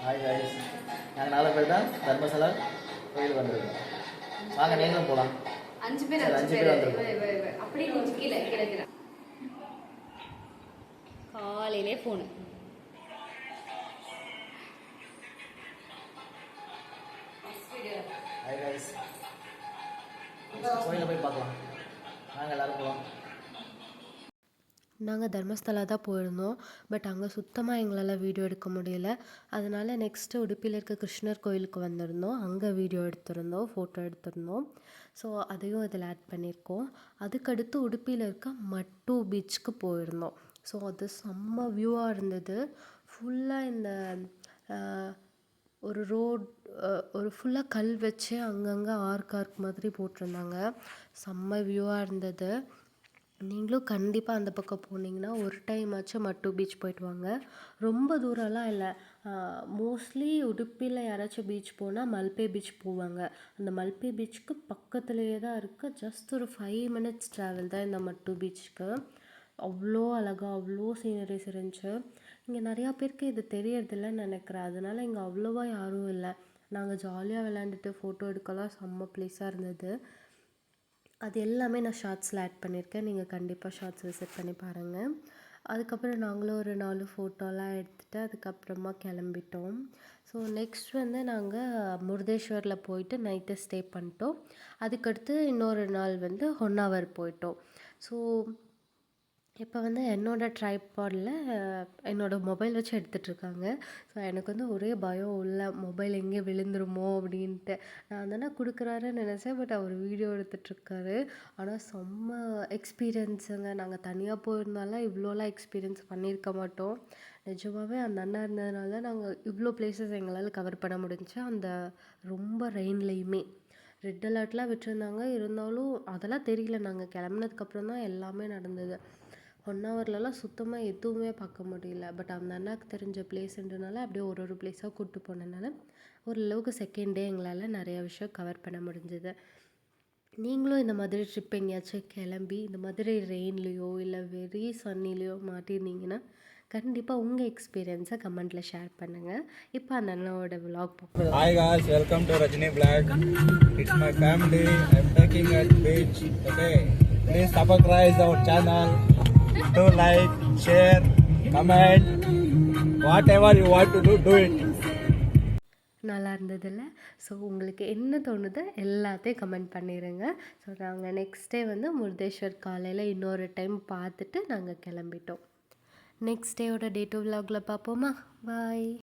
Hi guys, நாங்கள் 4 பேர் தான் தர்மசாலா கோயில் வந்திருக்கோம். வாங்க நீங்களும் போகலாம். 5 பேர் வந்திருக்கோம். அப்படியே கொஞ்சம் கீழே கீழே கீழே காலையிலே ஃபோனு. ஹாய் காய்ஸ், கோயிலில் போய் பார்க்கலாம். நாங்கள் எல்லோரும் போகலாம். நாங்கள் தர்மஸ்தலா தான் போயிருந்தோம். பட் அங்கே சுத்தமாக எங்களால் வீடியோ எடுக்க முடியல. அதனால் நெக்ஸ்ட்டு உடுப்பியில் இருக்க கிருஷ்ணர் கோயிலுக்கு வந்திருந்தோம். அங்கே வீடியோ எடுத்திருந்தோம், ஃபோட்டோ எடுத்திருந்தோம். ஸோ அதையும் இதில் ஆட் பண்ணியிருக்கோம். அதுக்கடுத்து உடுப்பியில் இருக்க மட்டு பீச்சுக்கு போயிருந்தோம். ஸோ அது செம்ம வியூவாக இருந்தது. ஃபுல்லாக இந்த ஒரு ரோட் ஒரு ஃபுல்லாக கல் வச்சு அங்கங்கே ஆர்க் மாதிரி போட்டிருந்தாங்க. செம்ம வியூவாக இருந்தது. நீங்களும் கண்டிப்பாக அந்த பக்கம் போனீங்கன்னா ஒரு டைம் ஆச்சும் மட்டு பீச் போயிட்டு வாங்க. ரொம்ப தூரம்லாம் இல்லை. மோஸ்ட்லி உடுப்பியில் யாராச்சும் பீச் போனால் மல்பே பீச் போவாங்க. அந்த மல்பே பீச்சுக்கு பக்கத்துலேயே தான் இருக்குது. ஜஸ்ட் ஒரு 5 minutes ட்ராவல் தான் இந்த மட்டு பீச்சுக்கு. அவ்வளோ அழகாக அவ்வளோ சீனரிஸ் இருந்துச்சு. இங்கே நிறையா பேருக்கு இது தெரியறதில்லன்னு நினைக்கிறேன். அதனால் இங்கே அவ்வளோவா யாரும் இல்லை. நாங்கள் ஜாலியாக விளையாண்டுட்டு ஃபோட்டோ எடுக்கலாம். செம்ம ப்ளேஸாக இருந்தது. அது எல்லாமே நான் ஷார்ட்ஸில் ஆட் பண்ணியிருக்கேன். நீங்கள் கண்டிப்பாக ஷார்ட்ஸ் விசிட் பண்ணி பாருங்கள். அதுக்கப்புறம் நாங்களும் ஒரு 4 ஃபோட்டோலாம் எடுத்துகிட்டு அதுக்கப்புறமா கிளம்பிட்டோம். ஸோ நெக்ஸ்ட் வந்து நாங்கள் முருதேஸ்வரில் போயிட்டு நைட்டு ஸ்டே பண்ணிட்டோம். அதுக்கடுத்து இன்னொரு நாள் வந்து ஹொன்னாவர் போயிட்டோம். ஸோ இப்போ வந்து என்னோடய ட்ரைபாடில் என்னோடய மொபைல் வச்சு எடுத்துகிட்ருக்காங்க. ஸோ எனக்கு வந்து ஒரே பயம், உள்ள மொபைல் எங்கே விழுந்துருமோ அப்படின்ட்டு. நான் தானே கொடுக்குறாருன்னு நினச்சேன். பட் அவர் வீடியோ எடுத்துகிட்ருக்காரு. ஆனால் செம்ம எக்ஸ்பீரியன்ஸுங்க. நாங்கள் தனியாக போயிருந்தாலும் இவ்வளோலாம் எக்ஸ்பீரியன்ஸ் பண்ணியிருக்க மாட்டோம். நிஜமாகவே அந்த அண்ணா இருந்ததுனால தான் நாங்கள் இவ்வளோ பிளேசஸ் எங்களால் கவர் பண்ண முடிஞ்சுச்சு. அந்த ரொம்ப ரெயின்லேயுமே ரெட் அலர்ட்லாம் விட்டுருந்தாங்க. இருந்தாலும் அதெல்லாம் தெரியல. நாங்கள் கிளம்புனதுக்கப்புறம் தான் எல்லாமே நடந்தது. 1 ஹவர்லலாம் சுத்தமாக எதுவுமே பார்க்க முடியல. பட் அந்த அண்ணாக்கு தெரிஞ்ச பிளேஸுன்றனால அப்படியே ஒரு பிளேஸாக கூப்பிட்டு போனதுனால ஓரளவுக்கு செகண்ட் டே எங்களால் நிறையா விஷயம் கவர் பண்ண முடிஞ்சது. நீங்களும் இந்த மாதிரி ட்ரிப் எங்கேயாச்சும் கிளம்பி இந்த மாதிரி ரெயின்லேயோ இல்லை வெரி சன்னிலேயோ மாட்டியிருந்தீங்கன்னா கண்டிப்பாக உங்கள் எக்ஸ்பீரியன்ஸை கமெண்ட்டில் ஷேர் பண்ணுங்கள். இப்போ அந்த அண்ணாவோட விலாக் பார்ப்போம். Hi guys, welcome to Rajini Vlog. It's my family. I'm taking at beach. Okay, please subscribe our channel. Do like, share, comment, whatever you want to do it. நல்லா இருந்ததில்ல? ஸோ உங்களுக்கு என்ன தோணுதோ எல்லாத்தையும் கமெண்ட் பண்ணிடுங்க. So நாங்கள் next day வந்து முருதேஸ்வர் காலையில் இன்னொரு டைம் பார்த்துட்டு நாங்கள் கிளம்பிட்டோம். நெக்ஸ்ட் டேயோட டே 2 விலாகில் பார்ப்போமா? பாய்.